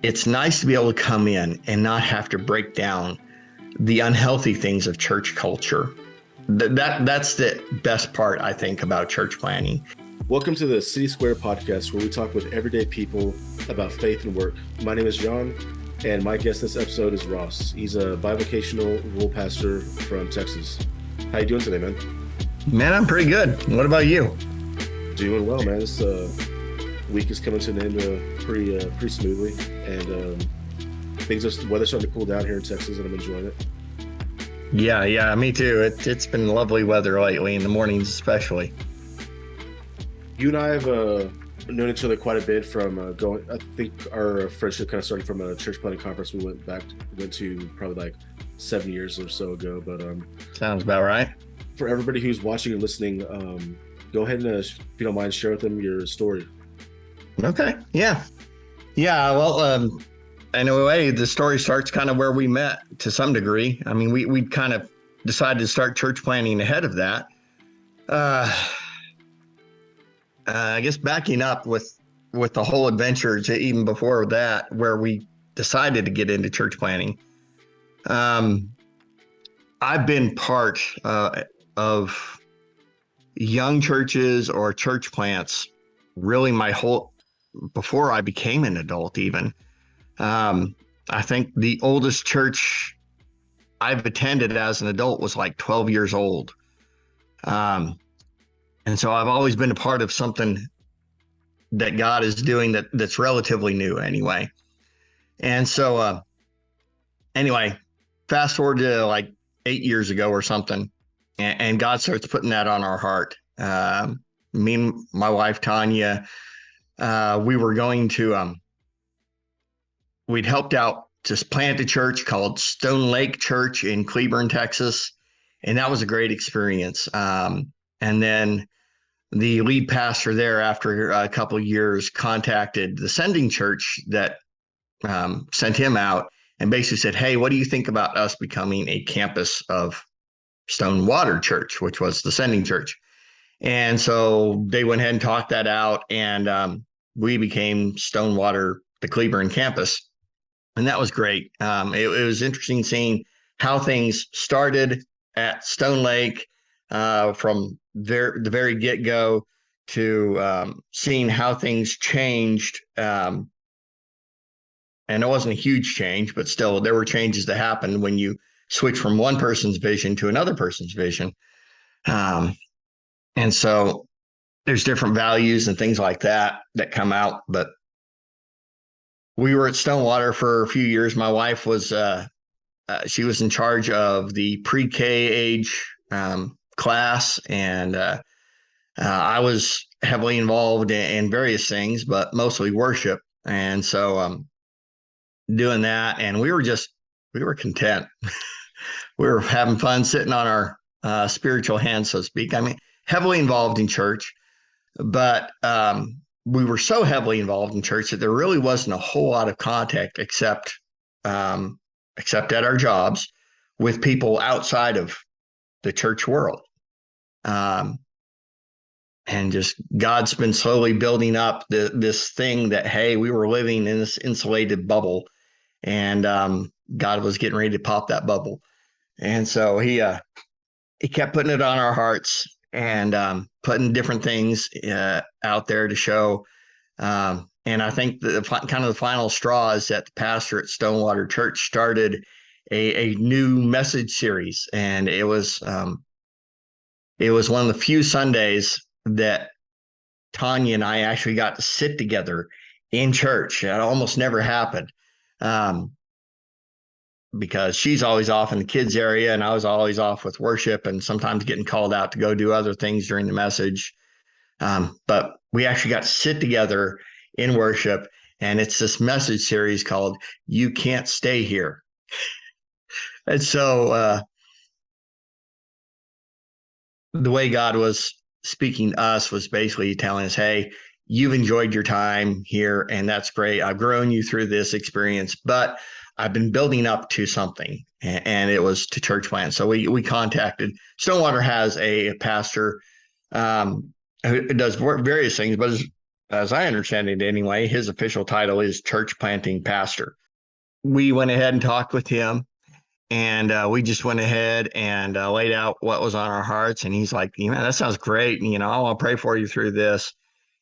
it's nice to be able to come in and not have to break down the unhealthy things of church culture. That's the best part, I think, about church planning. Welcome to the City Square podcast, where we talk with everyday people about faith and work. My name is John, and my guest this episode is Ross. He's a bivocational rural pastor from Texas. How you doing today, man? Man, I'm pretty good. What about you? Doing well, man. This week is coming to an end pretty smoothly, and weather's starting to cool down here in Texas, and I'm enjoying it. Yeah, me too. It's been lovely weather lately, in the mornings especially. You and I have known each other quite a bit from going. I think our friendship kind of started from a church planting conference we went to probably like 7 years or so ago. But sounds about right. For everybody who's watching and listening, go ahead and, if you don't mind, share with them your story. Okay. Yeah. Well, in a way, the story starts kind of where we met to some degree. I mean, we kind of decided to start church planting ahead of that. I guess backing up with the whole adventure to even before that, where we decided to get into church planting. I've been part of young churches or church plants really before I became an adult even. I think the oldest church I've attended as an adult was like 12 years old. And so I've always been a part of something that God is doing that's relatively new anyway. And so anyway, fast forward to like 8 years ago or something, and God starts putting that on our heart. Me and my wife, Tanya, we were going to, we'd helped out to plant a church called Stone Lake Church in Cleburne, Texas. And that was a great experience. And then the lead pastor there, after a couple of years, contacted the sending church that sent him out and basically said, "Hey, what do you think about us becoming a campus of Stonewater Church," which was the sending church? And so they went ahead and talked that out, and we became Stonewater, the Cleburne campus. And that was great. It was interesting seeing how things started at Stone Lake, from the very get-go to seeing how things changed. And it wasn't a huge change, but still there were changes that happened when you switch from one person's vision to another person's vision. And so there's different values and things like that come out. But we were at Stonewater for a few years. My wife was, she was in charge of the pre-K age class, and I was heavily involved in various things, but mostly worship. And so doing that, and we were content. We were having fun sitting on our spiritual hands, so to speak. I mean, heavily involved in church, but we were so heavily involved in church that there really wasn't a whole lot of contact except at our jobs with people outside of the church world. And just God's been slowly building up this thing that, hey, we were living in this insulated bubble, and God was getting ready to pop that bubble. And so he kept putting it on our hearts and putting different things out there to show. And I think the final straw is that the pastor at Stonewater Church started a new message series, and it was one of the few Sundays that Tanya and I actually got to sit together in church. It almost never happened, because she's always off in the kids area, and I was always off with worship and sometimes getting called out to go do other things during the message. But we actually got to sit together in worship, and it's this message series called "You Can't Stay Here." And so the way God was speaking to us was basically telling us, "Hey, you've enjoyed your time here, and that's great. I've grown you through this experience, but I've been building up to something," and it was to church plant. So we contacted. Stonewater has a pastor who does various things, but his as I understand it anyway, his official title is church planting pastor. We went ahead and talked with him, and we just went ahead and laid out what was on our hearts. And he's like, man, that sounds great. And, I want to pray for you through this.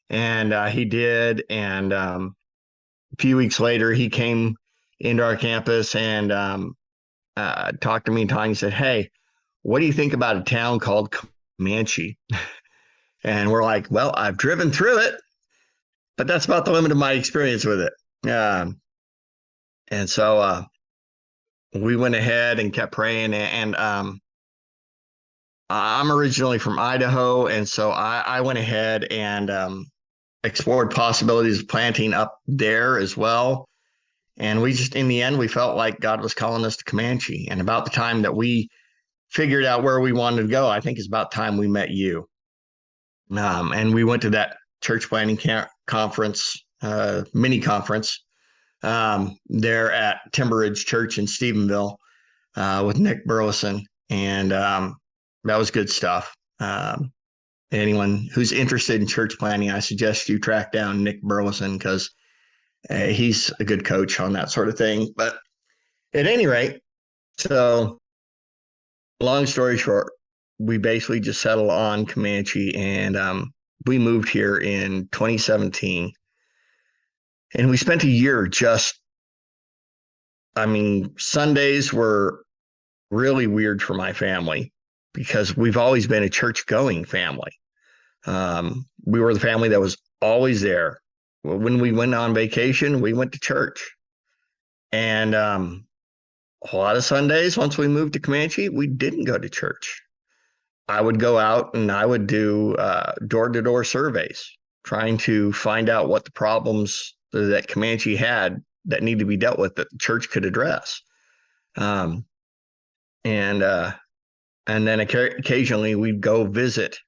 And he did. And a few weeks later, he came into our campus and talked to me and Tanya. He said, hey, what do you think about a town called Comanche? And we're like, well, I've driven through it, but that's about the limit of my experience with it. And so we went ahead and kept praying. And I'm originally from Idaho. And so I went ahead and explored possibilities of planting up there as well. And we just, in the end, we felt like God was calling us to Comanche. And about the time that we figured out where we wanted to go, I think it's about time we met you. And we went to that church planting conference, mini conference, there at Timber Ridge Church in Stephenville with Nick Burleson. And that was good stuff. Anyone who's interested in church planting, I suggest you track down Nick Burleson because he's a good coach on that sort of thing. But at any rate, so long story short, we basically just settled on Comanche, and we moved here in 2017. And we spent a year Sundays were really weird for my family because we've always been a church-going family. We were the family that was always there. When we went on vacation, we went to church. And a lot of Sundays, once we moved to Comanche, we didn't go to church. I would go out and I would do door-to-door surveys, trying to find out what the problems that Comanche had that need to be dealt with that the church could address. And then occasionally we'd go visit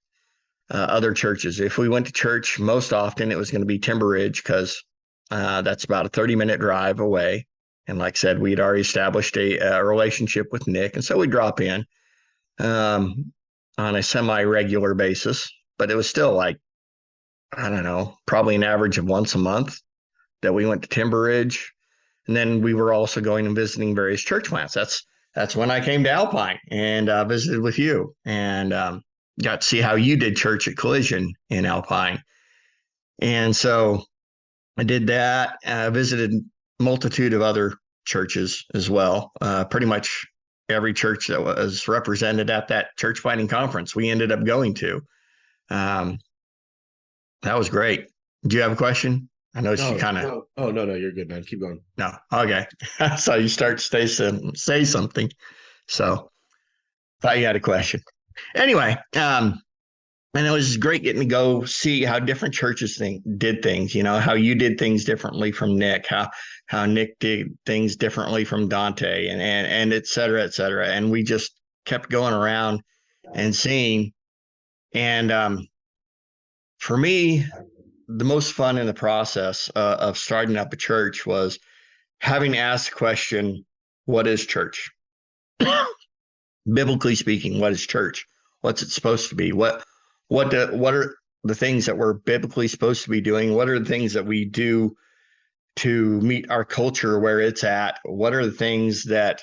other churches. If we went to church, most often it was going to be Timber Ridge because that's about a 30-minute drive away. And like I said, we'd already established a relationship with Nick. And so we'd drop in on a semi-regular basis. But it was still like, I don't know, probably an average of once a month that we went to Timber Ridge. And then we were also going and visiting various church plants. That's when I came to Alpine and visited with you and got to see how you did church at Collision in Alpine. And so I did that. I visited a multitude of other churches as well. Pretty much every church that was represented at that church planting conference we ended up going to. That was great. Do you have a question? I know she kind of. Oh, no, you're good, man. Keep going. No, okay. So you start to say something. So thought you had a question. Anyway, and it was great getting to go see how different churches did things. How you did things differently from Nick, how Nick did things differently from Dante, and et cetera, et cetera. And we just kept going around and seeing. And for me, the most fun in the process of starting up a church was having asked the question, what is church? Biblically speaking, what is church? What's it supposed to be? What are the things that we're biblically supposed to be doing? What are the things that we do to meet our culture where it's at? What are the things that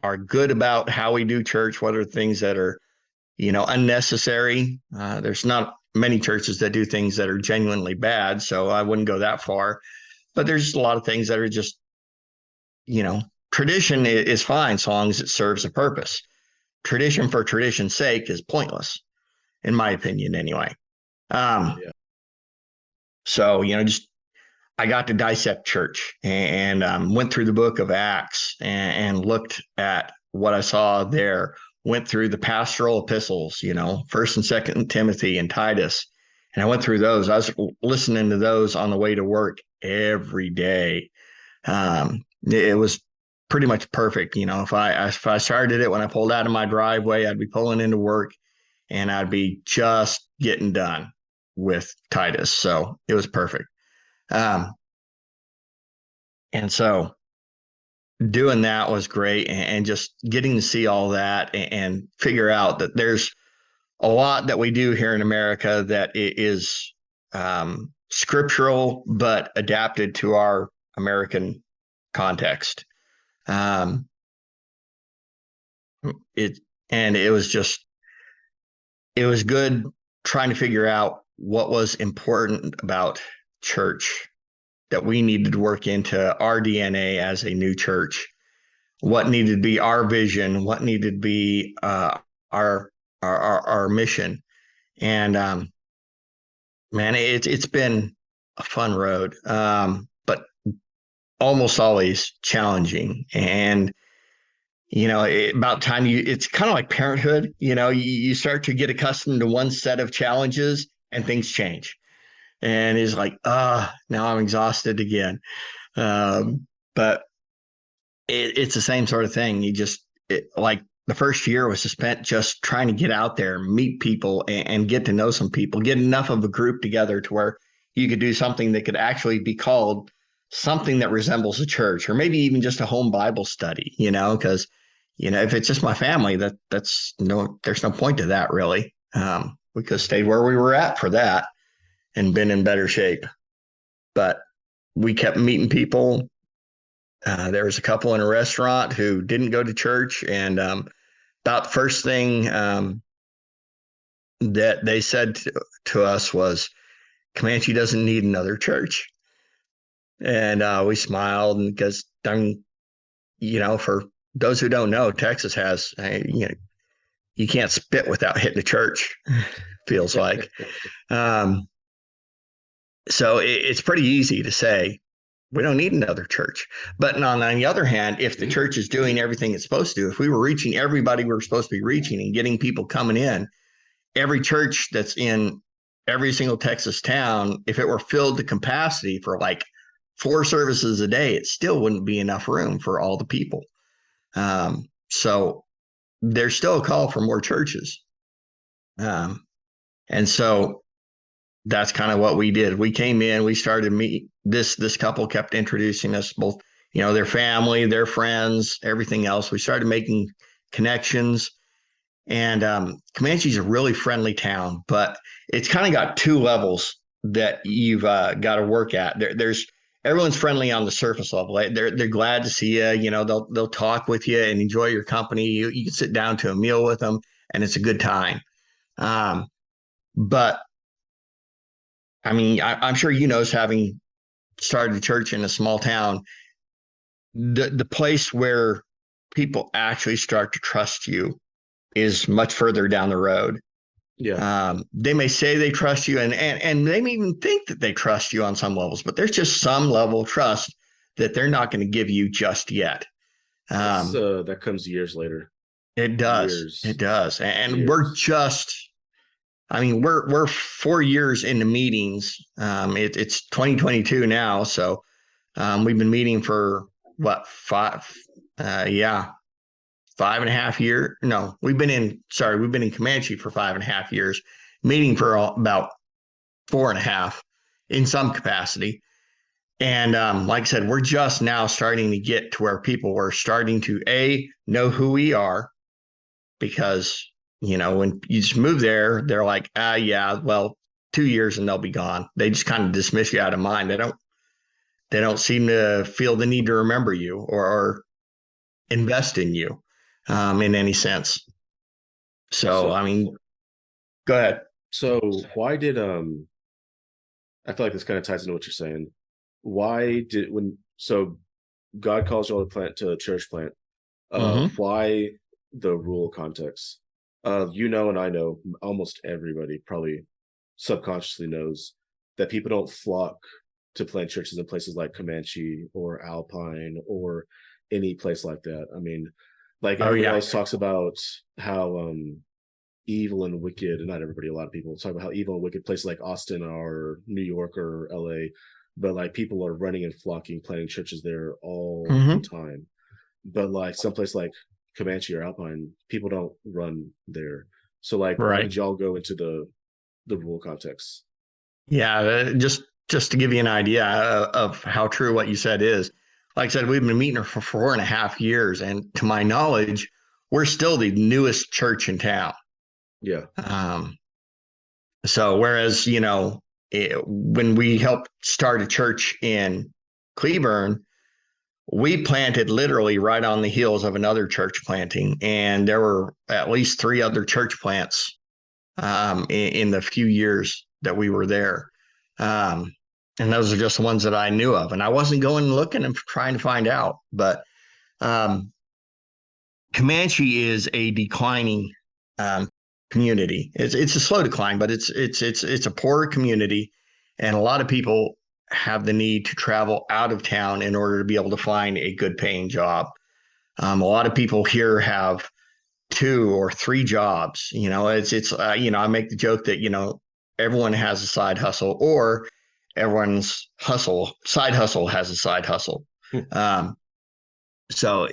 are good about how we do church? What are the things that are, unnecessary? There's not many churches that do things that are genuinely bad, so I wouldn't go that far. But there's just a lot of things that are just, tradition is fine so long as it serves a purpose. Tradition for tradition's sake is pointless, in my opinion, anyway. So, just I got to dissect church and went through the book of Acts and looked at what I saw there. Went through the pastoral epistles, 1st and 2nd Timothy and Titus. And I went through those. I was listening to those on the way to work every day. It was pretty much perfect. If I started it when I pulled out of my driveway, I'd be pulling into work and I'd be just getting done with Titus. So it was perfect. And so doing that was great, and just getting to see all that and figure out that there's a lot that we do here in America that is scriptural, but adapted to our American context. Um, it and it was just it was good trying to figure out what was important about church that we needed to work into our DNA as a new church. What needed to be our vision? What needed to be our mission? And man, it's been a fun road, but almost always challenging. And about time it's kind of like parenthood. You start to get accustomed to one set of challenges, and things change. And it's like, now I'm exhausted again. But it's the same sort of thing. Like the first year was spent just trying to get out there, meet people, and get to know some people, get enough of a group together to where you could do something that could actually be called something that resembles a church, or maybe even just a home Bible study, because, if it's just my family, there's no point to that really. We could have stayed where we were at for that and been in better shape. But we kept meeting people. There was a couple in a restaurant who didn't go to church, and about first thing that they said to us was, Comanche doesn't need another church. And we smiled, and because, for those who don't know, Texas has, you can't spit without hitting a church, feels like. So it's pretty easy to say, we don't need another church. But on the other hand, if the church is doing everything it's supposed to, if we were reaching everybody we were supposed to be reaching and getting people coming in, every church that's in every single Texas town, if it were filled to capacity for like 4 services a day, it still wouldn't be enough room for all the people. So there's still a call for more churches. And so that's kind of what we did. We came in, we started meet this couple kept introducing us both, their family, their friends, everything else. We started making connections, and Comanche's a really friendly town, but it's kind of got 2 levels that you've got to work at. There's everyone's friendly on the surface level. They're glad to see you. They'll talk with you and enjoy your company. You can sit down to a meal with them, and it's a good time. But I mean, I'm sure having started a church in a small town, the place where people actually start to trust you is much further down the road. Yeah. They may say they trust you, and they may even think that they trust you on some levels, but there's just some level of trust that they're not going to give you just yet. That comes years later. It does. It does. And we're 4 years into meetings. It's 2022 now. So we've been meeting for what, 5.5 years. No, we've been in Comanche for 5.5 years, meeting for about 4.5 in some capacity. And like I said, we're just now starting to get to where people are starting to know who we are, because when you just move there, they're like, yeah, well, 2 years and they'll be gone. They just kind of dismiss you out of mind. They don't seem to feel the need to remember you or invest in you in any sense. So, I mean, go ahead. So why did I feel like this kind of ties into what you're saying. So God calls you all to a church plant. Why the rural context? And I know almost everybody probably subconsciously knows that people don't flock to plant churches in places like Comanche or Alpine or any place like that. I mean, like everybody else talks about how evil and wicked, and not everybody, a lot of people talk about how evil and wicked places like Austin or New York or LA, but like people are running and flocking, planting churches there all the time. But like someplace like Comanche or Alpine, people don't run there. So like, why did y'all go into the rural context? Yeah, just to give you an idea of how true what you said is, like I said, we've been meeting for 4.5 years, and to my knowledge, we're still the newest church in town. Yeah. So whereas, when we helped start a church in Cleburne, we planted literally right on the heels of another church planting, and there were at least 3 other church plants in the few years that we were there. And those are just the ones that I knew of. And I wasn't going looking and trying to find out. But Comanche is a declining community. It's a slow decline, but it's a poorer community, and a lot of people have the need to travel out of town in order to be able to find a good paying job. A lot of people here have 2 or 3 jobs. It's I make the joke that everyone has a side hustle, or everyone's side hustle has a side hustle. So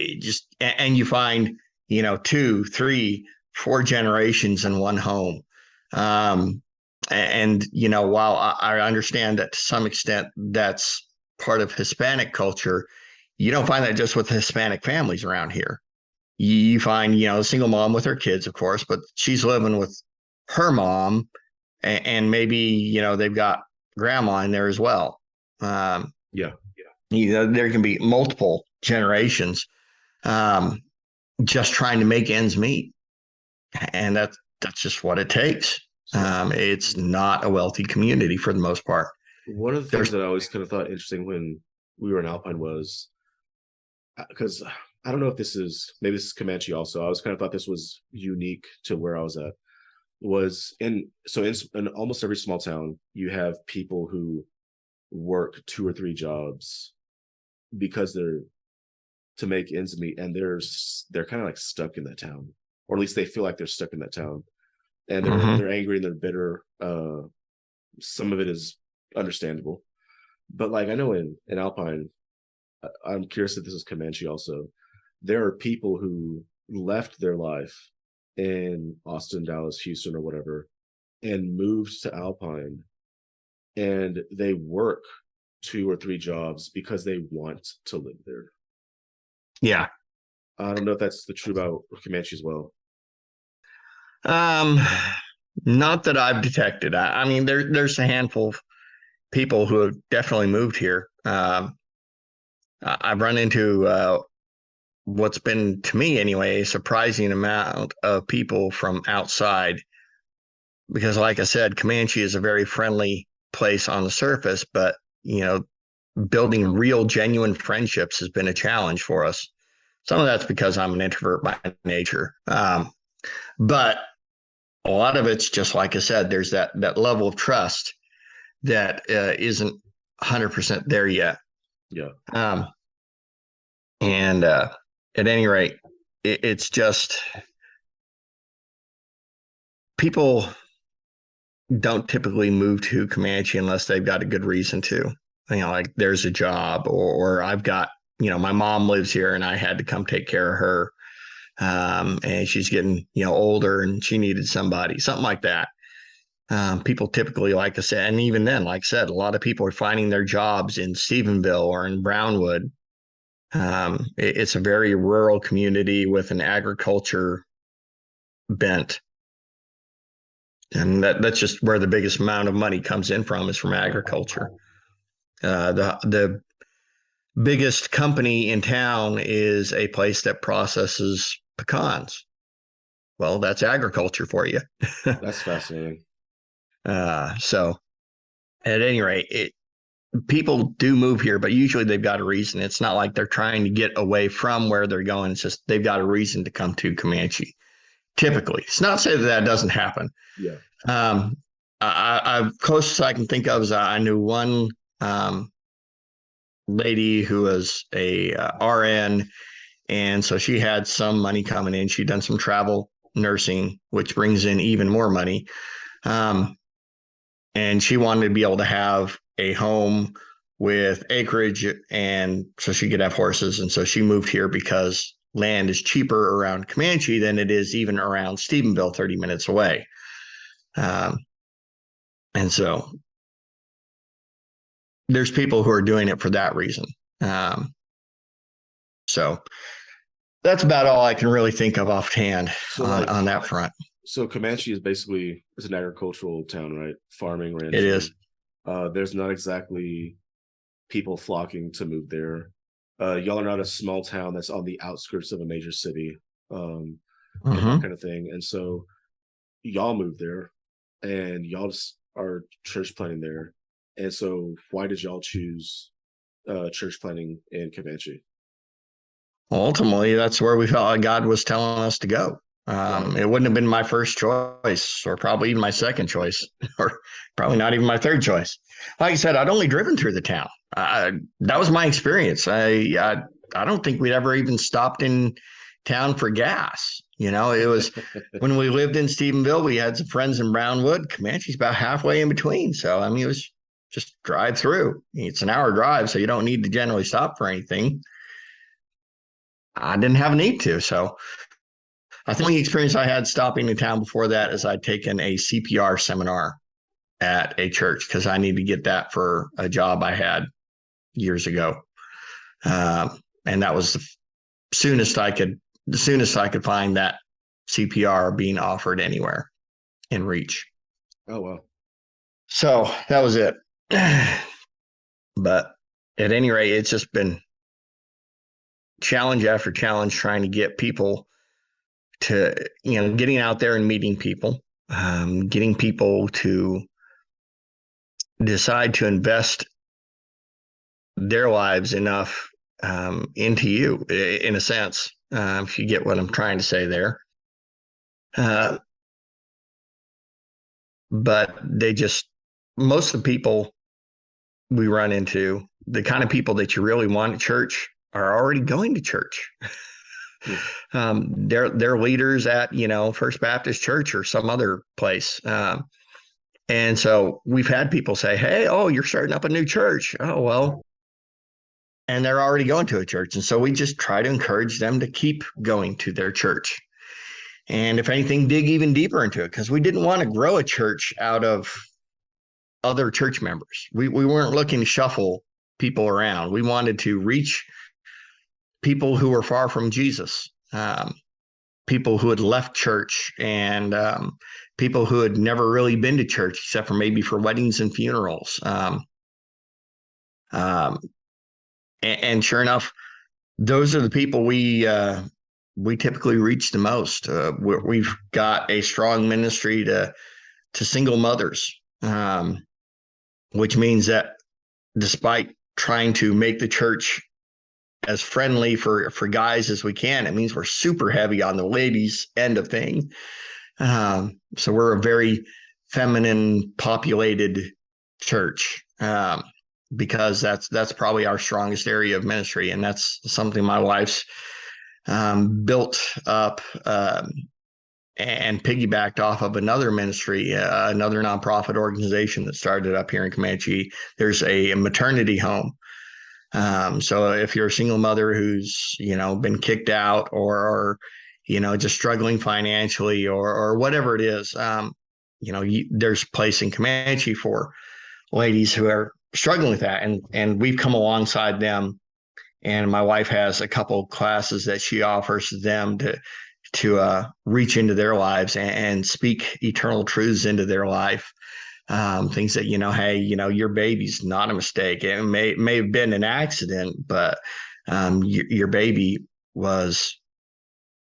and you find 2, 3, 4 generations in one home. And while I understand that to some extent that's part of Hispanic culture, you don't find that just with Hispanic families around here. You find a single mom with her kids, of course, but she's living with her mom, and maybe they've got grandma in there as well. Yeah. There can be multiple generations just trying to make ends meet, and that's just what it takes. It's not a wealthy community for the most part. One of the things that I always kind of thought interesting when we were in Alpine was, because I don't know if maybe this is Comanche also. I was kind of thought this was unique to where I was at. Was in almost every small town, you have people who work 2 or 3 jobs because they're to make ends meet, and they're kind of like stuck in that town, or at least they feel like they're stuck in that town, and they're angry and they're bitter. Some of it is understandable, but like I know in Alpine, I'm curious if this is Comanche also. There are people who left their life in Austin, Dallas, Houston, or whatever, and moved to Alpine, and they work 2 or 3 jobs because they want to live there. Yeah. I don't know if that's the true about Comanche as well. Not that I've detected. I mean, there's a handful of people who have definitely moved here. I've run into what's been, to me anyway, a surprising amount of people from outside, because like I said, Comanche is a very friendly place on the surface, but building real genuine friendships has been a challenge for us. Some of that's because I'm an introvert by nature, but a lot of it's just like I said, there's that level of trust that isn't 100% there yet. Yeah. And at any rate, it's just people don't typically move to Comanche unless they've got a good reason to. Like there's a job, or I've got, my mom lives here and I had to come take care of her. And she's getting, older and she needed something like that. People typically, like I said, and even then, like I said, a lot of people are finding their jobs in Stephenville or in Brownwood. It's a very rural community with an agriculture bent. And that's just where the biggest amount of money comes in from, is from agriculture. The biggest company in town is a place that processes pecans. Well, that's agriculture for you. That's fascinating. So at any rate, people do move here, but usually they've got a reason. It's not like they're trying to get away from where they're going. It's just they've got a reason to come to Comanche. Typically, it's not to say that doesn't happen. Yeah. I closest I can think of is I knew one lady who was a RN, and so she had some money coming in. She'd done some travel nursing, which brings in even more money. And she wanted to be able to have a home with acreage, and so she could have horses. And so she moved here because land is cheaper around Comanche than it is even around Stephenville, 30 minutes away. And so there's people who are doing it for that reason. So that's about all I can really think of offhand on that front. So Comanche is basically an agricultural town, right? Farming, ranching. It is. There's not exactly people flocking to move there. Y'all are not a small town that's on the outskirts of a major city, and that Hmm. kind of thing. And so y'all moved there, and y'all just are church planting there. And so, why did y'all choose church planting in Comanche? Ultimately, that's where we felt like God was telling us to go. Right. It wouldn't have been my first choice, or probably even my second choice, or probably not even my third choice. Like I said, I'd only driven through the town. That was my experience. I don't think we'd ever even stopped in town for gas. It was when we lived in Stephenville. We had some friends in Brownwood. Comanche's about halfway in between, so I mean, it was just drive through. It's an hour drive, so you don't need to generally stop for anything. I didn't have a need to. So I think the experience I had stopping in town before that is I'd taken a CPR seminar at a church because I needed to get that for a job I had years ago. And that was the soonest I could find that CPR being offered anywhere in reach. Oh wow. So that was it. But at any rate, it's just been challenge after challenge trying to get people to, getting out there and meeting people, getting people to decide to invest their lives enough into you, in a sense, if you get what I'm trying to say there. Uh, but most of the people we run into, the kind of people that you really want at church, are already going to church. Hmm. They're leaders at First Baptist Church or some other place. And so we've had people say, "Hey, oh, you're starting up a new church." Oh, well, and they're already going to a church. And so we just try to encourage them to keep going to their church. And if anything, dig even deeper into it, because we didn't want to grow a church out of other church members. We weren't looking to shuffle people around. We wanted to reach people who were far from Jesus, people who had left church, and people who had never really been to church except for maybe for weddings and funerals. Um, and sure enough, those are the people we typically reach the most. We've got a strong ministry to single mothers, which means that despite trying to make the church as friendly for guys as we can, it means we're super heavy on the ladies end of thing. So we're a very feminine populated church. Because that's probably our strongest area of ministry, and that's something my wife's built up, and piggybacked off of another ministry, another nonprofit organization that started up here in Comanche. There's a maternity home. So if you're a single mother who's been kicked out, or just struggling financially, or whatever it is, there's a place in Comanche for ladies who are struggling with that, and we've come alongside them. And my wife has a couple classes that she offers them to reach into their lives and speak eternal truths into their life. Things that, hey, your baby's not a mistake. It may have been an accident, but your baby was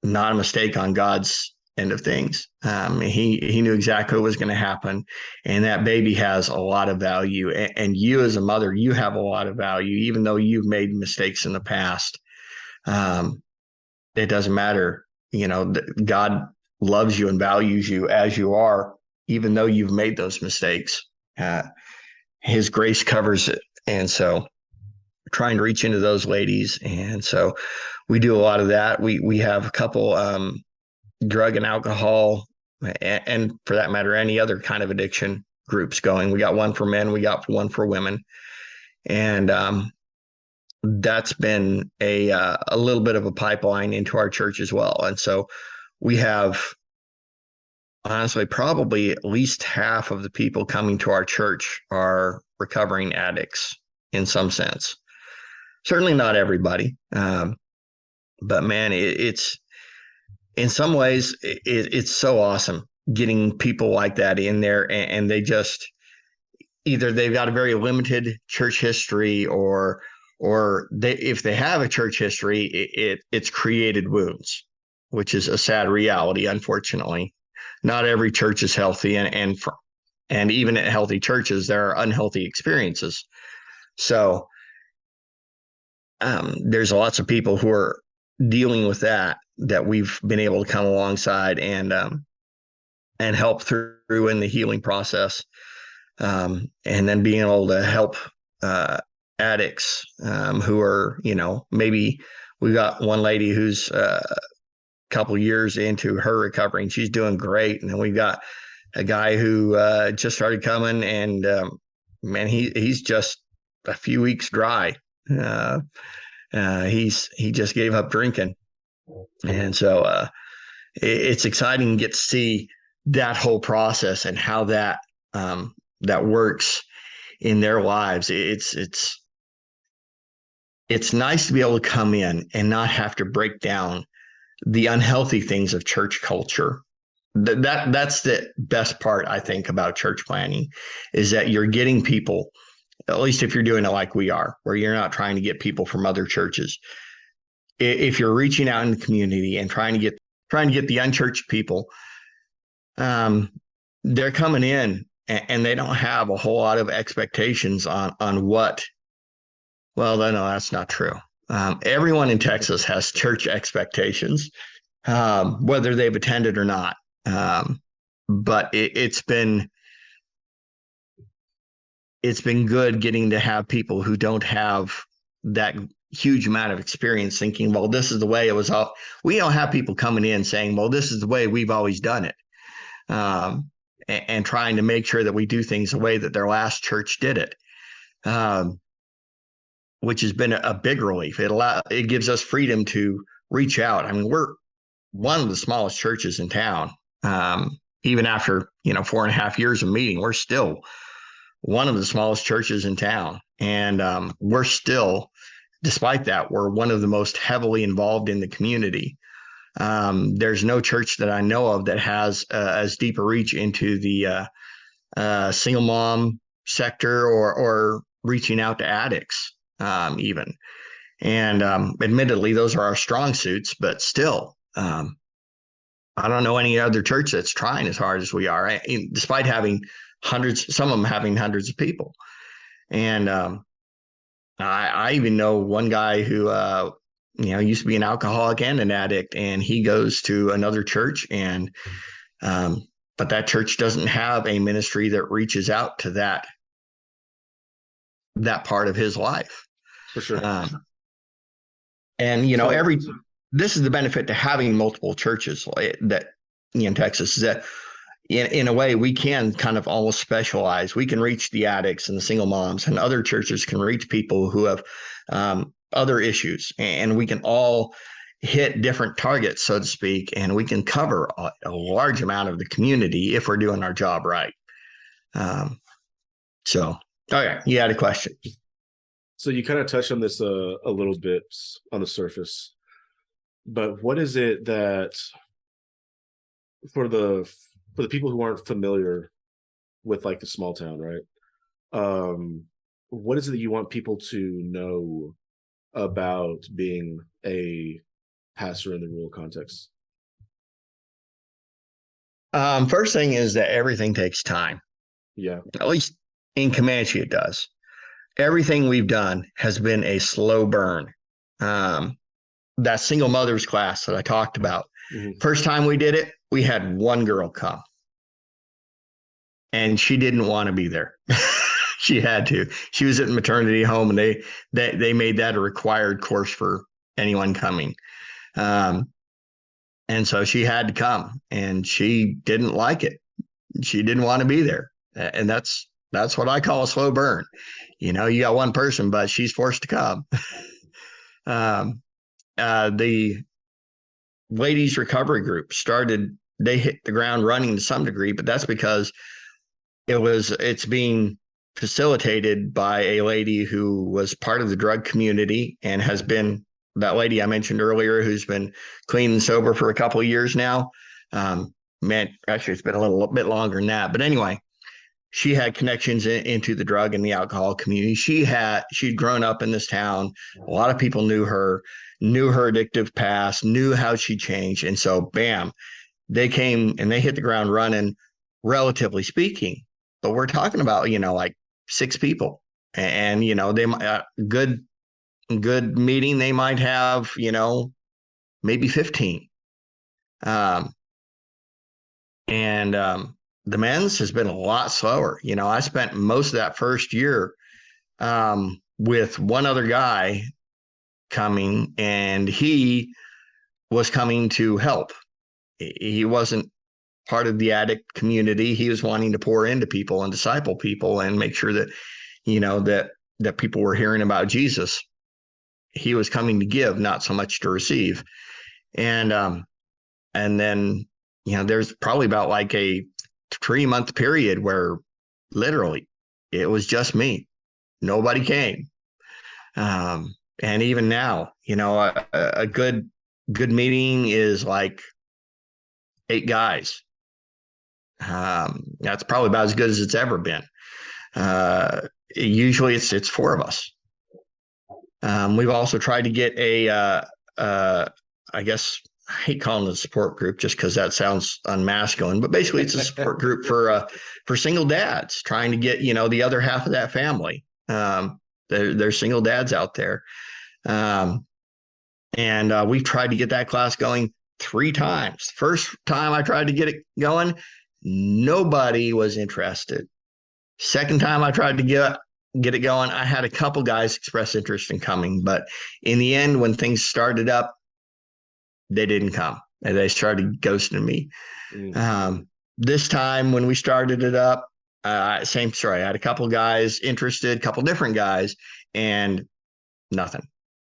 not a mistake on God's end of things. He knew exactly what was going to happen, and that baby has a lot of value. And you, as a mother, you have a lot of value, even though you've made mistakes in the past. Um, it doesn't matter. God loves you and values you as you are, even though you've made those mistakes. Uh, his grace covers it, and so trying to reach into those ladies, and so we do a lot of that. We have a couple drug and alcohol, and for that matter, any other kind of addiction groups going. We got one for men, we got one for women, and that's been a little bit of a pipeline into our church as well. And so we have, honestly, probably at least half of the people coming to our church are recovering addicts in some sense. Certainly not everybody, but man, it's in some ways it's so awesome getting people like that in there, and they just either they've got a very limited church history, or if they have a church history, it's created wounds, which is a sad reality. Unfortunately, not every church is healthy, and even at healthy churches, there are unhealthy experiences. So there's lots of people who are dealing with that we've been able to come alongside and help through in the healing process. And then being able to help addicts who are, maybe we got one lady who's a couple years into her recovery and she's doing great. And then we've got a guy who just started coming, and man, he's just a few weeks dry. He just gave up drinking. And so it's exciting to get to see that whole process and how that works in their lives. It's nice to be able to come in and not have to break down the unhealthy things of church culture. That's the best part, I think, about church planning, is that you're getting people, at least if you're doing it like we are, where you're not trying to get people from other churches. If you're reaching out in the community and trying to get the unchurched people, they're coming in and they don't have a whole lot of expectations on what. Well, no, that's not true. Everyone in Texas has church expectations, whether they've attended or not. But it's been good getting to have people who don't have that huge amount of experience thinking, well, this is the way it was. We don't have people coming in saying, well, this is the way we've always done it. And trying to make sure that we do things the way that their last church did it, which has been a big relief. It gives us freedom to reach out. I mean, we're one of the smallest churches in town. Even after 4.5 years of meeting, we're still one of the smallest churches in town, and we're still, despite that, we're one of the most heavily involved in the community. There's no church that I know of that has as deep a reach into the single mom sector or reaching out to addicts even. And admittedly, those are our strong suits, but still, I don't know any other church that's trying as hard as we are, despite having hundreds, some of them having hundreds of people. And I even know one guy who used to be an alcoholic and an addict, and he goes to another church, and but that church doesn't have a ministry that reaches out to that part of his life. For sure. And this is the benefit to having multiple churches that in Texas, is that in a way we can kind of almost specialize. We can reach the addicts and the single moms, and other churches can reach people who have other issues, and we can all hit different targets, so to speak, and we can cover a large amount of the community if we're doing our job right. Okay, you had a question. So you kind of touched on this a little bit on the surface, but what is it that for the people who aren't familiar with like the small town, right? What is it that you want people to know about being a pastor in the rural context? First thing is that everything takes time. Yeah. At least in Comanche, it does. Everything we've done has been a slow burn. That single mothers class that I talked about, first time we did it, we had one girl come, and she didn't want to be there. She had to. She was at the maternity home, and they made that a required course for anyone coming. And so she had to come, and she didn't like it. She didn't want to be there. And that's what I call a slow burn. You got one person, but she's forced to come. The ladies recovery group they hit the ground running to some degree, but that's because it's being facilitated by a lady who was part of the drug community and has been that lady I mentioned earlier, who's been clean and sober for a couple of years now. Actually, it's been a little bit longer than that. But anyway, she had connections into the drug and the alcohol community. She'd grown up in this town. A lot of people knew her addictive past, knew how she changed. And so, bam, they came and they hit the ground running, relatively speaking. But we're talking about, like 6 people. And, they good meeting, they might have, maybe 15. And the men's has been a lot slower. I spent most of that first year with one other guy coming, and he was coming to help. He wasn't part of the addict community. He was wanting to pour into people and disciple people and make sure that, that people were hearing about Jesus. He was coming to give, not so much to receive. And then, there's probably about like a 3-month period where literally it was just me. Nobody came. And even now, a good meeting is like 8 guys. That's probably about as good as it's ever been. Usually it's 4 of us. We've also tried to get I guess I hate calling it a support group just because that sounds unmasculine, but basically it's a support group for single dads trying to get, the other half of that family. There's single dads out there. And we've tried to get that class going 3 times. First time I tried to get it going, nobody was interested. Second time I tried to get it going, I had a couple guys express interest in coming, but in the end, when things started up, they didn't come, and they started ghosting me. This time when we started it up, same story. I had a couple guys interested, couple different guys, and nothing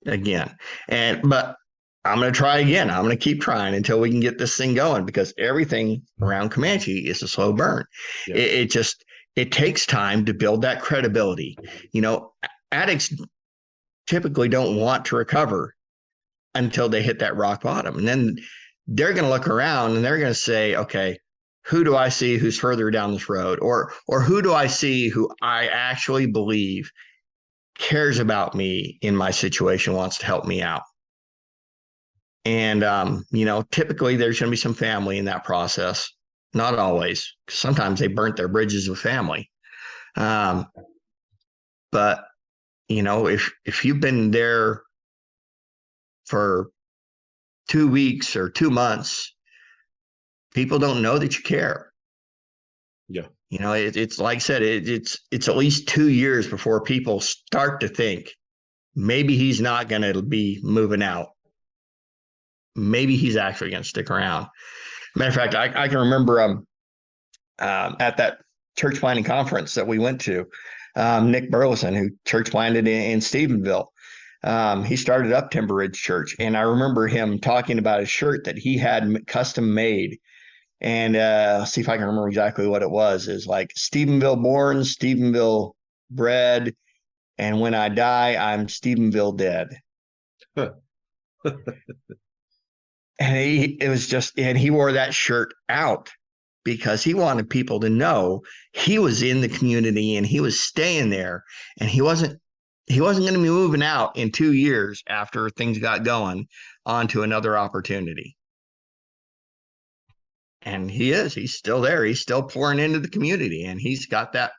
again. But I'm going to try again. I'm going to keep trying until we can get this thing going, because everything around Comanche is a slow burn. Yeah. It takes time to build that credibility. Addicts typically don't want to recover until they hit that rock bottom. And then they're going to look around and they're going to say, okay, who do I see who's further down this road? Or who do I see who I actually believe cares about me in my situation, wants to help me out? And, typically there's going to be some family in that process. Not always. Sometimes they burnt their bridges with family. But, if you've been there for 2 weeks or 2 months, people don't know that you care. Yeah. It's like I said, it's at least 2 years before people start to think maybe he's not going to be moving out. Maybe he's actually going to stick around. Matter of fact, I can remember at that church planting conference that we went to, Nick Burleson, who church planted in Stephenville, he started up Timber Ridge Church. And I remember him talking about a shirt that he had custom made. And let's see if I can remember exactly what it was. It's like Stephenville born, Stephenville bred, and when I die, I'm Stephenville dead. And he wore that shirt out because he wanted people to know he was in the community and he was staying there, and he wasn't going to be moving out in 2 years after things got going onto another opportunity. And he's still there. He's still pouring into the community, and he's got that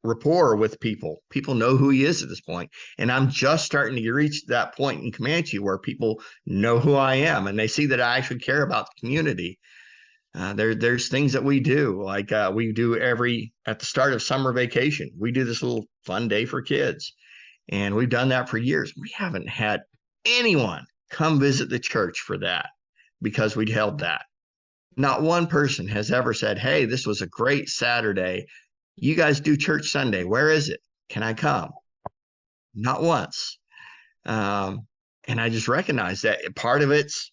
rapport with people. People know who he is at this point. And I'm just starting to reach that point in Comanche where people know who I am and they see that I actually care about the community. There's things that we do, like we do at the start of summer vacation, we do this little fun day for kids. And we've done that for years. We haven't had anyone come visit the church for that because we held that. Not one person has ever said, hey, this was a great Saturday. You guys do church Sunday. Where is it? Can I come? Not once. And I just recognize that part of it's,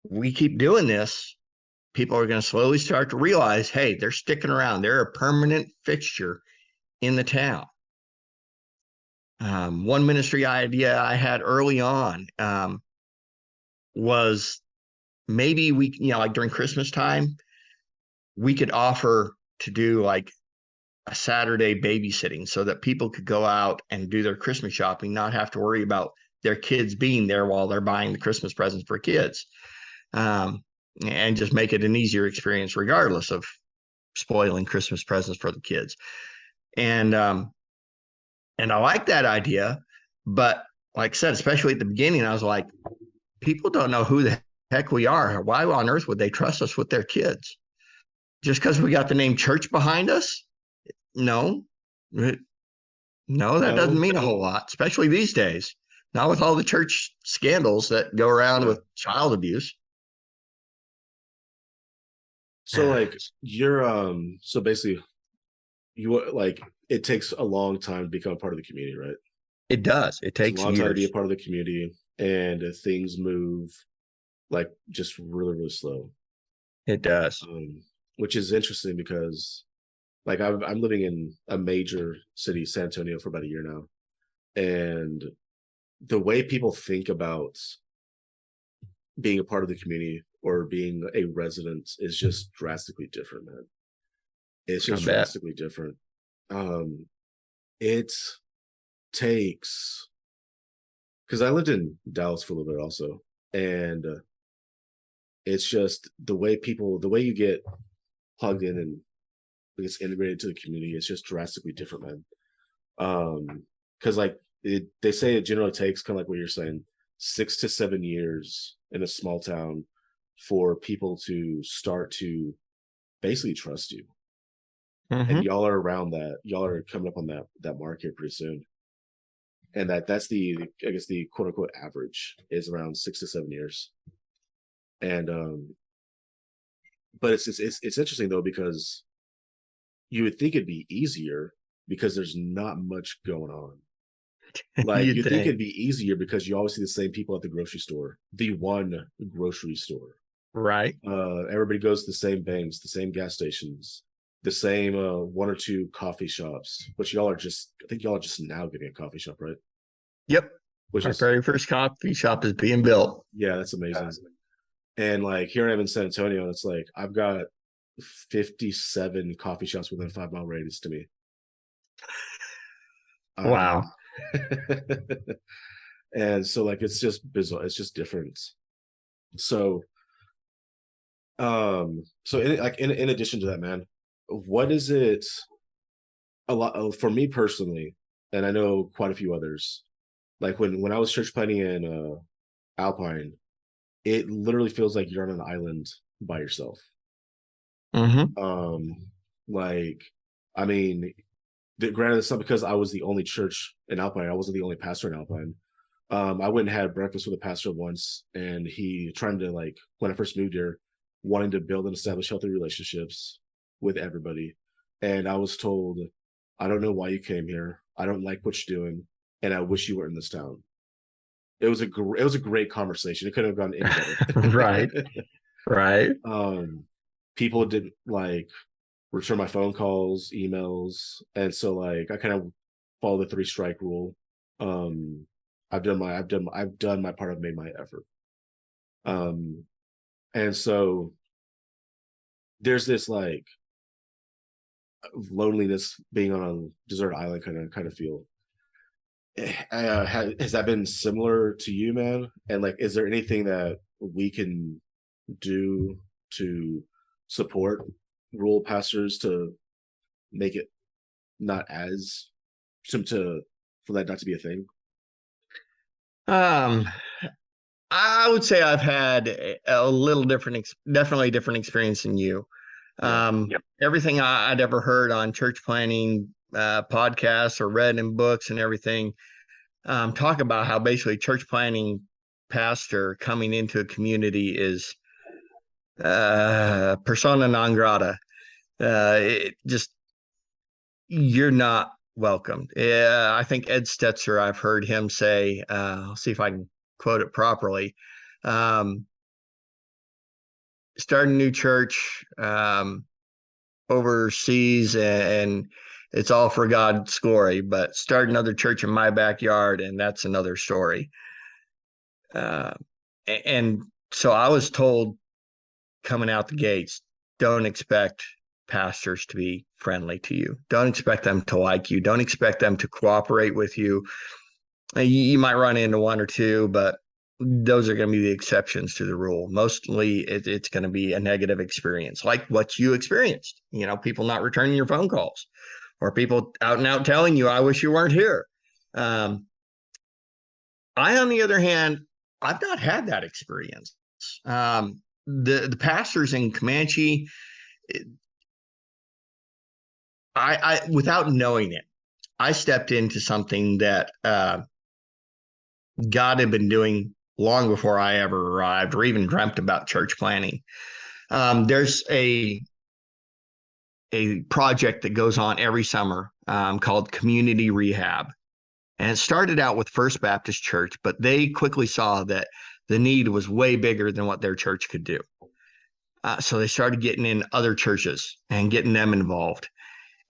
we keep doing this, people are going to slowly start to realize, hey, they're sticking around. They're a permanent fixture in the town. One ministry idea I had early on was maybe we, like during Christmas time, we could offer to do like a Saturday babysitting so that people could go out and do their Christmas shopping, not have to worry about their kids being there while they're buying the Christmas presents for kids, and just make it an easier experience regardless of spoiling Christmas presents for the kids. And I like that idea, but like I said, especially at the beginning, I was like, people don't know who the heck we are. Why on earth would they trust us with their kids? Just because we got the name church behind us? No, that doesn't mean a whole lot, especially these days. Not with all the church scandals that go around with child abuse. So like so basically you like it takes a long time to become part of the community, right? It does. It takes a long time to be a years. part of the community, and things move like just really, really slow. It does. Which is interesting because like I'm living in a major city, San Antonio, for about a year now. And the way people think about being a part of the community or being a resident is just drastically different, man. It's just drastically different. It takes, because I lived in Dallas for a little bit also, and it's just the way you get plugged in and gets integrated to the community, it's just drastically different, man. Because like they say it generally takes, kind of like what you're saying, 6 to 7 years in a small town for people to start to basically trust you. And y'all are around that. Y'all are coming up on that market pretty soon. And that's the, I guess, the quote unquote average is around 6 to 7 years. And but it's interesting though, because you would think it'd be easier because there's not much going on. Like you think it'd be easier because you always see the same people at the grocery store, the one grocery store. Right. Everybody goes to the same banks, the same gas stations, the same one or two coffee shops. But I think y'all are just now getting a coffee shop, right? Yep. Our very first coffee shop is being built. Yeah, that's amazing. And like here I am in San Antonio, and it's like I've got 57 coffee shops within a 5-mile radius to me. Wow. And so like it's just bizarre. It's just different. So in addition to that, man, what is it a lot for me personally, and I know quite a few others, like when I was church planning in Alpine, it literally feels like you're on an island by yourself. Like, I mean, granted, it's not because I was the only church in Alpine. I wasn't the only pastor in Alpine. I went and had breakfast with a pastor once, and he trying to, like, when I first moved here, wanting to build and establish healthy relationships with everybody. And I was told, I don't know why you came here. I don't like what you're doing, and I wish you were in this town. It was a great conversation. It couldn't have gone any better. Right. People didn't like return my phone calls, emails, and so like I kind of follow the 3-strike rule. I've done my part. I've made my effort. And so there's this like loneliness being on a desert island kind of feel. Has that been similar to you, man? And like, is there anything that we can do to support rural pastors to make it not as for that not to be a thing? I would say I've had a little definitely different experience than you. Everything I'd ever heard on church planning podcasts or read in books and everything talk about how basically church planning pastor coming into a community is persona non grata. You're not welcomed. I think Ed Stetzer, I've heard him say, I'll see if I can quote it properly. Start a new church overseas and it's all for God's glory, but start another church in my backyard and that's another story. And so I was told coming out the gates, don't expect pastors to be friendly to you. Don't expect them to like you. Don't expect them to cooperate with you. You might run into one or two, but those are going to be the exceptions to the rule. Mostly it's going to be a negative experience, like what you experienced. People not returning your phone calls, or people out and out telling you, I wish you weren't here. On the other hand, I've not had that experience. The pastors in Comanche, I without knowing it, I stepped into something that God had been doing long before I ever arrived or even dreamt about church planning. There's a project that goes on every summer called Community Rehab. And it started out with First Baptist Church, but they quickly saw that the need was way bigger than what their church could do. So they started getting in other churches and getting them involved.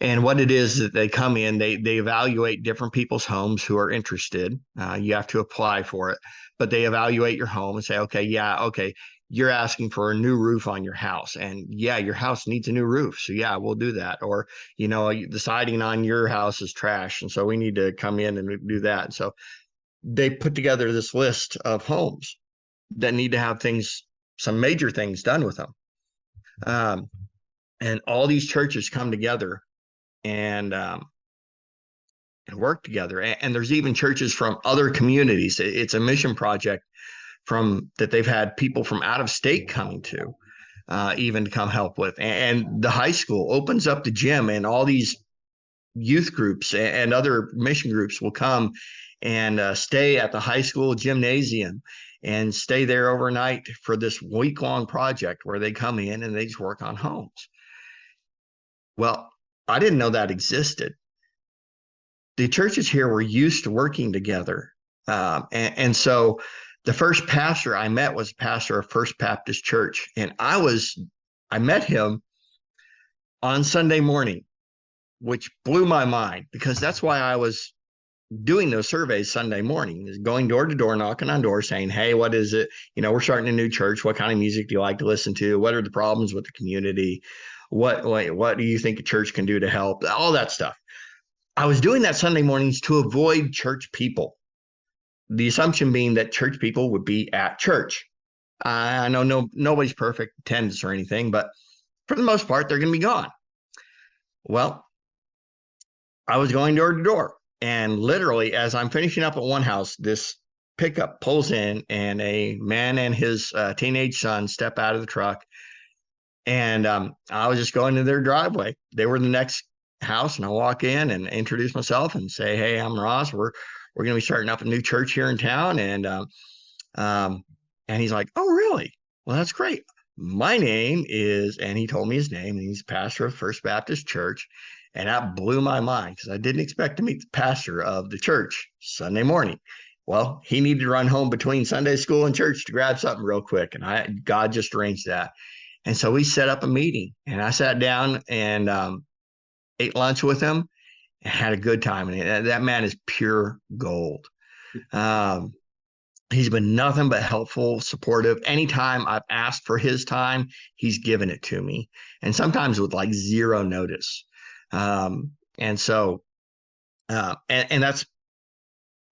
And what it is that they come in, they evaluate different people's homes who are interested. You have to apply for it, but they evaluate your home and say, okay, you're asking for a new roof on your house, and your house needs a new roof. So we'll do that. Or, the siding on your house is trash, and so we need to come in and do that. And so they put together this list of homes that need to have some major things done with them. And all these churches come together and work together. And there's even churches from other communities. It's a mission project that they've had people from out of state coming to, even to come help with. And the high school opens up the gym, and all these youth groups and other mission groups will come and stay at the high school gymnasium and stay there overnight for this week-long project where they come in and they just work on homes. Well, I didn't know that existed. The churches here were used to working together. And so the first pastor I met was a pastor of First Baptist Church. And I met him on Sunday morning, which blew my mind, because that's why I was doing those surveys Sunday morning, is going door to door, knocking on doors, saying, hey, what is it? We're starting a new church. What kind of music do you like to listen to? What are the problems with the community? What do you think a church can do to help? All that stuff. I was doing that Sunday mornings to avoid church people. The assumption being that church people would be at church. I know nobody's perfect attendance or anything, but for the most part, they're going to be gone. Well, I was going door to door, and literally as I'm finishing up at one house, this pickup pulls in, and a man and his teenage son step out of the truck. And I was just going to their driveway. They were the next house, and I walk in and introduce myself and say, hey, I'm Ross. We're going to be starting up a new church here in town. And he's like, oh, really? Well, that's great. My name is, and he told me his name, and he's pastor of First Baptist Church. And that blew my mind, because I didn't expect to meet the pastor of the church Sunday morning. Well, he needed to run home between Sunday school and church to grab something real quick. And God just arranged that. And so we set up a meeting, and I sat down and ate lunch with him and had a good time. And that man is pure gold. He's been nothing but helpful, supportive. Anytime I've asked for his time, he's given it to me, and sometimes with like zero notice. And so that's,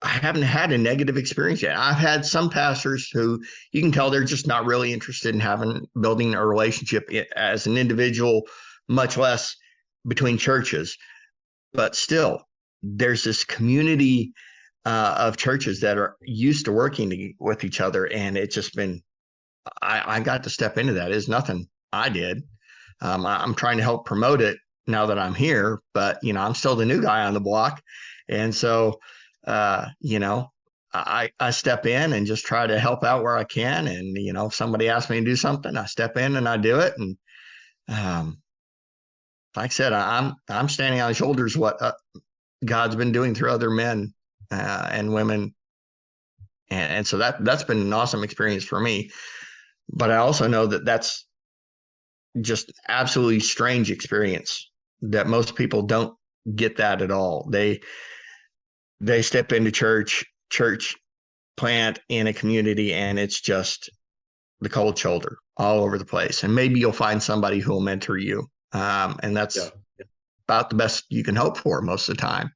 I haven't had a negative experience yet. I've had some pastors who you can tell they're just not really interested in building a relationship as an individual, much less between churches. But still, there's this community of churches that are used to working with each other. And it's just been, I got to step into that. It's nothing I did. I'm trying to help promote it now that I'm here, but I'm still the new guy on the block. And so, I step in and just try to help out where I can. And, if somebody asks me to do something, I step in and I do it. And, like I said, I'm standing on the shoulders of what God's been doing through other men and women. And so that's been an awesome experience for me. But I also know that that's just absolutely strange experience, that most people don't get that at all. They step into church plant in a community, and it's just the cold shoulder all over the place. And maybe you'll find somebody who will mentor you. And Yeah. that's about the best you can hope for most of the time,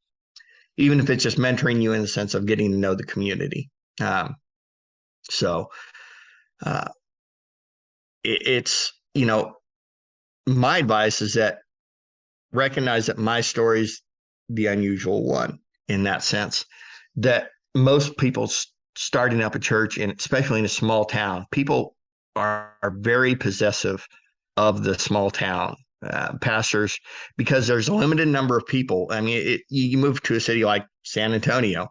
even if it's just mentoring you in the sense of getting to know the community. So uh, it's, my advice is that recognize that my story's the unusual one in that sense, that most people starting up a church, and especially in a small town, people are very possessive of the small town pastors, because there's a limited number of people. I mean, you move to a city like San Antonio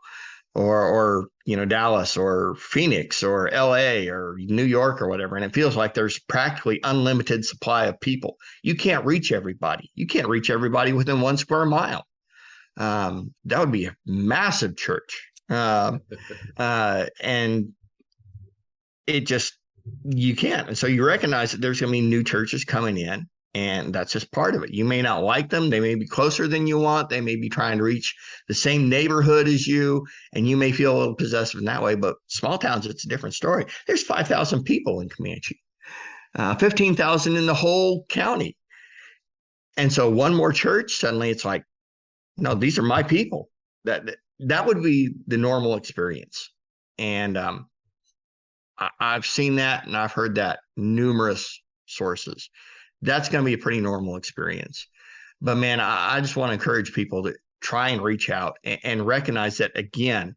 or Dallas or Phoenix or LA or New York or whatever, and it feels like there's practically unlimited supply of people. You can't reach everybody. You can't reach everybody within 1 square mile. That would be a massive church. And it just, you can't. And so you recognize that there's going to be new churches coming in, and that's just part of it. You may not like them. They may be closer than you want. They may be trying to reach the same neighborhood as you, and you may feel a little possessive in that way. But small towns, it's a different story. There's 5,000 people in Comanche, 15,000 in the whole county. And so one more church, suddenly it's like, no, these are my people. That would be the normal experience. And I've seen that, and I've heard that numerous sources. That's going to be a pretty normal experience. But man, I just want to encourage people to try and reach out and recognize that, again,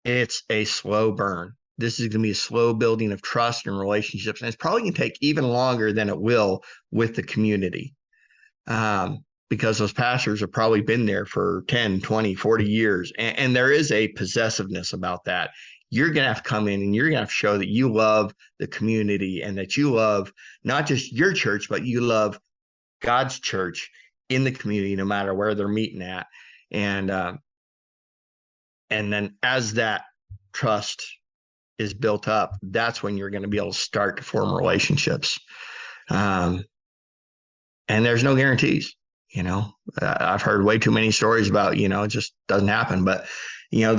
it's a slow burn. This is going to be a slow building of trust and relationships. And it's probably going to take even longer than it will with the community. Because those pastors have probably been there for 10, 20, 40 years. And there is a possessiveness about that. You're going to have to come in and you're going to have to show that you love the community, and that you love not just your church, but you love God's church in the community, no matter where they're meeting at. And then as that trust is built up, that's when you're going to be able to start to form relationships. And there's no guarantees. I've heard way too many stories about, it just doesn't happen. But,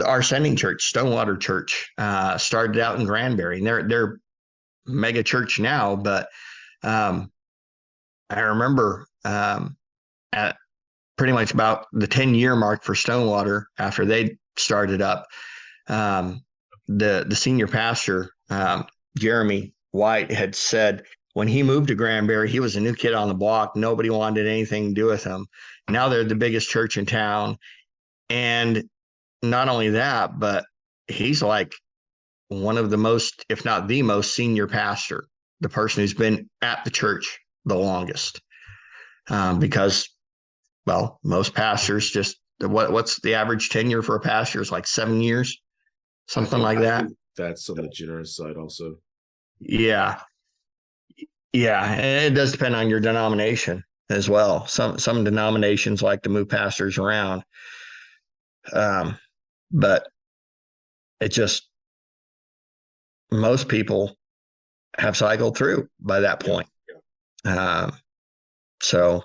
our sending church, Stonewater Church, started out in Granbury, and they're mega church now. But I remember at pretty much about the 10-year mark for Stonewater, after they started up, the senior pastor, Jeremy White, had said, when he moved to Granbury, he was a new kid on the block. Nobody wanted anything to do with him. Now they're the biggest church in town. And not only that, but he's like one of the most, if not the most, senior pastor, the person who's been at the church the longest. Because, well, most pastors just, what's the average tenure for a pastor? Is like 7 years, something like that. That's on the generous side also. Yeah. Yeah, and it does depend on your denomination as well. Some denominations like to move pastors around, but it just, most people have cycled through by that point. Yeah. So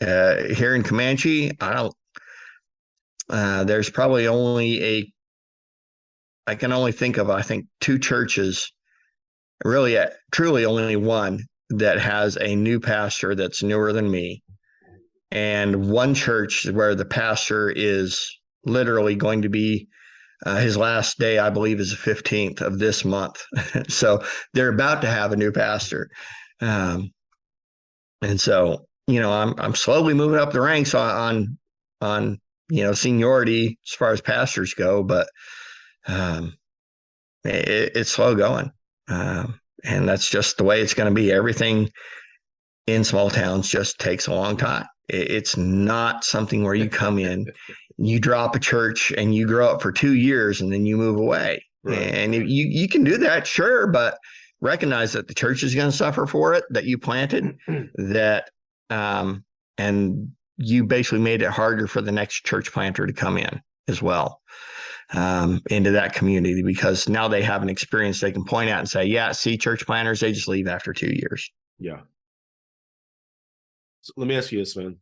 here in Comanche, I don't. There's probably I can only think of, I think, 2 churches, really, truly only one, that has a new pastor that's newer than me, and one church where the pastor is literally going to be, his last day, I believe, is the 15th of this month. So they're about to have a new pastor. And so, I'm slowly moving up the ranks on seniority as far as pastors go, but it's slow going. And that's just the way it's going to be. Everything in small towns just takes a long time. It's not something where you come in, you drop a church, and you grow up for 2 years, and then you move away. Right. And you can do that, sure, but recognize that the church is going to suffer for it, that you planted, that and you basically made it harder for the next church planter to come in as well, into that community, because now they have an experience they can point out and say, yeah, see, church planters, they just leave after 2 years. Yeah. So let me ask you this, man.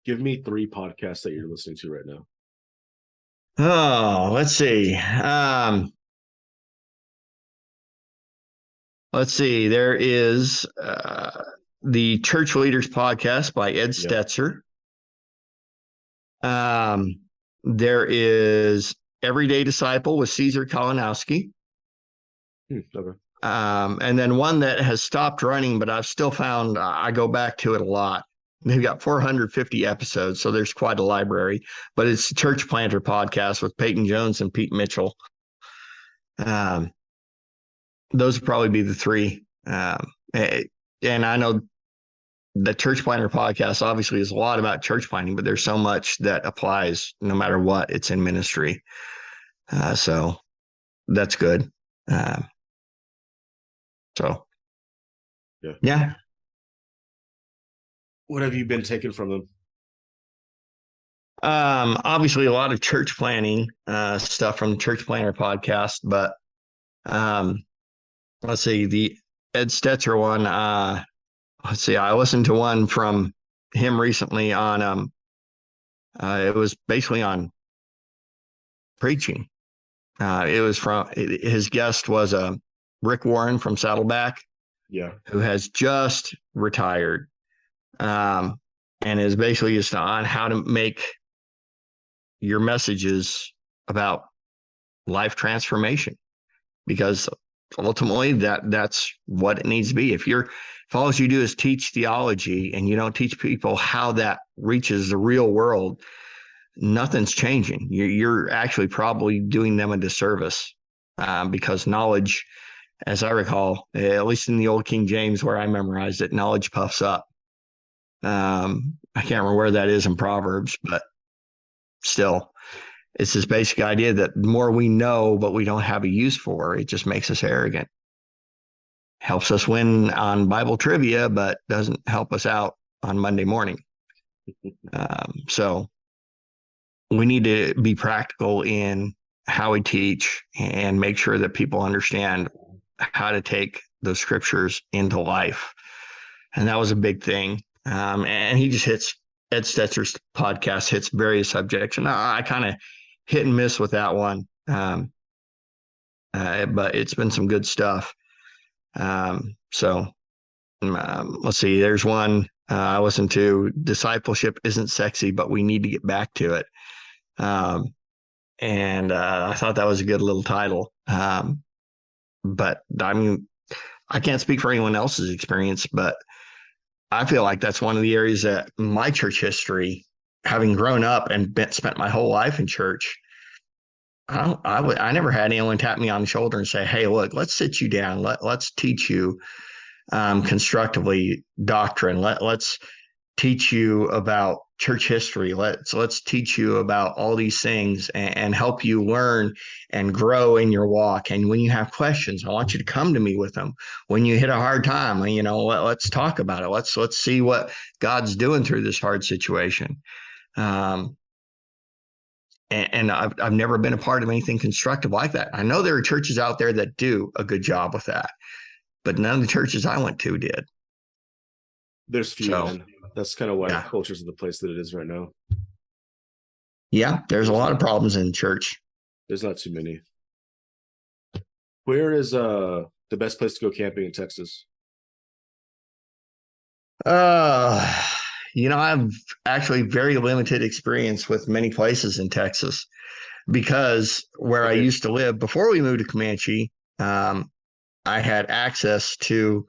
Give me 3 podcasts that you're listening to right now. Oh, let's see. Let's see. There is the Church Leaders Podcast by Ed Yeah. Stetzer. There is Everyday Disciple with Caesar Kalinowski. Okay. And then one that has stopped running, but I've still found I go back to it a lot. They've got 450 episodes, so there's quite a library. But it's the Church Planter Podcast with Peyton Jones and Pete Mitchell. Those would probably be the three. And I know the Church Planter Podcast obviously is a lot about church planting, but there's so much that applies no matter what it's in ministry. So that's good. So, yeah. What have you been taking from them? Obviously a lot of church planting stuff from the Church Planter Podcast, but let's see, the Ed Stetzer one. Let's see, I listened to one from him recently on it was basically on preaching. It was his guest was Rick Warren from Saddleback, who has just retired, and is basically just on how to make your messages about life transformation, because ultimately that's what it needs to be. If all you do is teach theology and you don't teach people how that reaches the real world, nothing's changing. You're actually probably doing them a disservice, because knowledge, as I recall, at least in the old King James where I memorized it, knowledge puffs up. I can't remember where that is in Proverbs, but still, it's this basic idea that the more we know but we don't have a use for, it just makes us arrogant. Helps us win on Bible trivia, but doesn't help us out on Monday morning. So we need to be practical in how we teach and make sure that people understand how to take those scriptures into life. And that was a big thing. And he just Ed Stetzer's podcast hits various subjects, and I kind of hit and miss with that one. But it's been some good stuff. So let's see, there's one I listened to, Discipleship Isn't Sexy, but We Need to Get Back to It. And I thought that was a good little title. But I mean, I can't speak for anyone else's experience, but I feel like that's one of the areas that my church history, having grown up and spent my whole life in church, I never had anyone tap me on the shoulder and say, "Hey, look, let's sit you down. Let's teach you constructively doctrine. Let's teach you about church history. Let's teach you about all these things and help you learn and grow in your walk. And when you have questions, I want you to come to me with them. When you hit a hard time, let's talk about it. Let's see what God's doing through this hard situation." And I've never been a part of anything constructive like that. I know there are churches out there that do a good job with that, but none of the churches I went to did. There's few, man. That's kind of why culture's in the place that it is right now. Yeah, there's a lot of problems in church. There's not too many. Where is the best place to go camping in Texas? I've actually very limited experience with many places in Texas, because where I used to live before we moved to Comanche, I had access to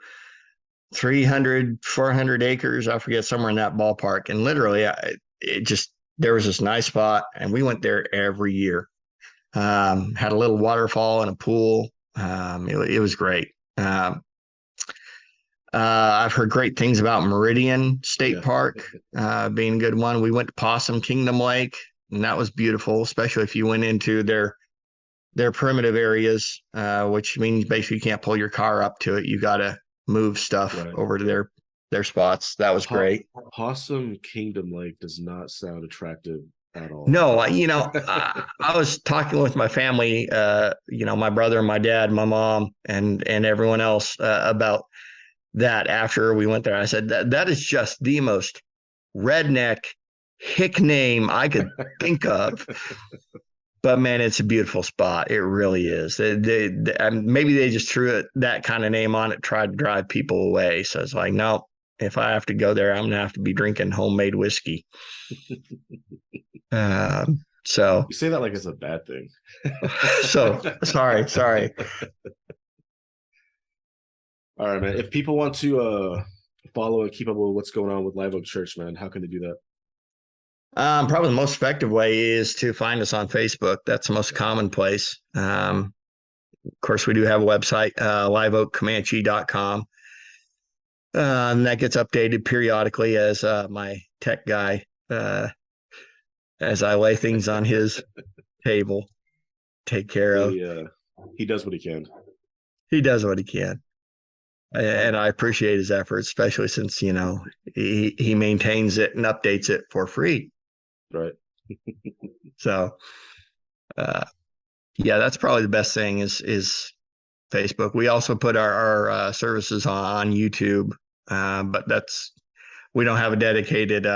300, 400 acres. I forget, somewhere in that ballpark. And literally there was this nice spot and we went there every year. Had a little waterfall and a pool. It was great. I've heard great things about Meridian State Park being a good one. We went to Possum Kingdom Lake, and that was beautiful, especially if you went into their primitive areas, which means basically you can't pull your car up to it. You got to move stuff over to their spots. That was great. Possum Kingdom Lake does not sound attractive at all. No, I was talking with my family, my brother, my dad, my mom, and everyone else about that after we went there. I said that is just the most redneck hick name I could think of. But man, it's a beautiful spot. It really is. Maybe they just threw that kind of name on it, tried to drive people away. So it's like, no, if I have to go there, I'm gonna have to be drinking homemade whiskey. So you say that like it's a bad thing. So sorry. All right, man. If people want to follow and keep up with what's going on with Live Oak Church, man, how can they do that? Probably the most effective way is to find us on Facebook. That's the most common place. Of course, we do have a website, liveoakcomanche.com. And that gets updated periodically as my tech guy, as I lay things on his table, take care of. He does what he can. He does what he can. And I appreciate his efforts, especially since, he maintains it and updates it for free. Right. So, yeah, that's probably the best thing is Facebook. We also put our services on YouTube, but we don't have a dedicated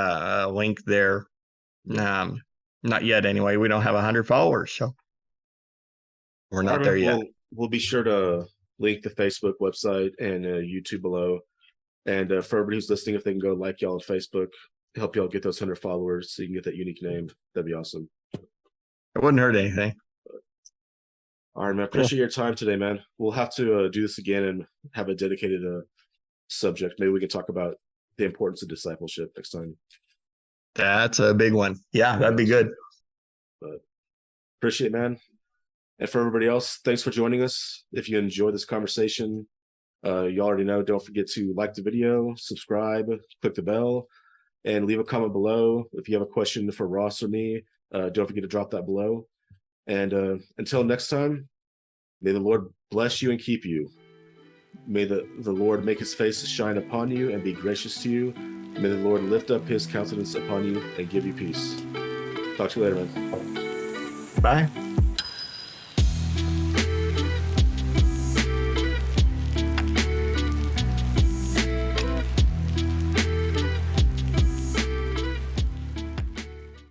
link there. Not yet, anyway. We don't have 100 followers, so we're not there yet. We'll be sure to link the Facebook website and YouTube below. And for everybody who's listening, if they can go like y'all on Facebook, help y'all get those 100 followers so you can get that unique name. That'd be awesome. It wouldn't hurt anything. All right, man. Appreciate your time today, man. We'll have to do this again and have a dedicated subject. Maybe we can talk about the importance of discipleship next time. That's a big one. Yeah, that'd be good. But appreciate it, man. And for everybody else, thanks for joining us. If you enjoyed this conversation, you already know, don't forget to like the video, subscribe, click the bell, and leave a comment below. If you have a question for Ross or me, don't forget to drop that below. And until next time, may the Lord bless you and keep you. May the Lord make his face to shine upon you and be gracious to you. May the Lord lift up his countenance upon you and give you peace. Talk to you later, man. Bye.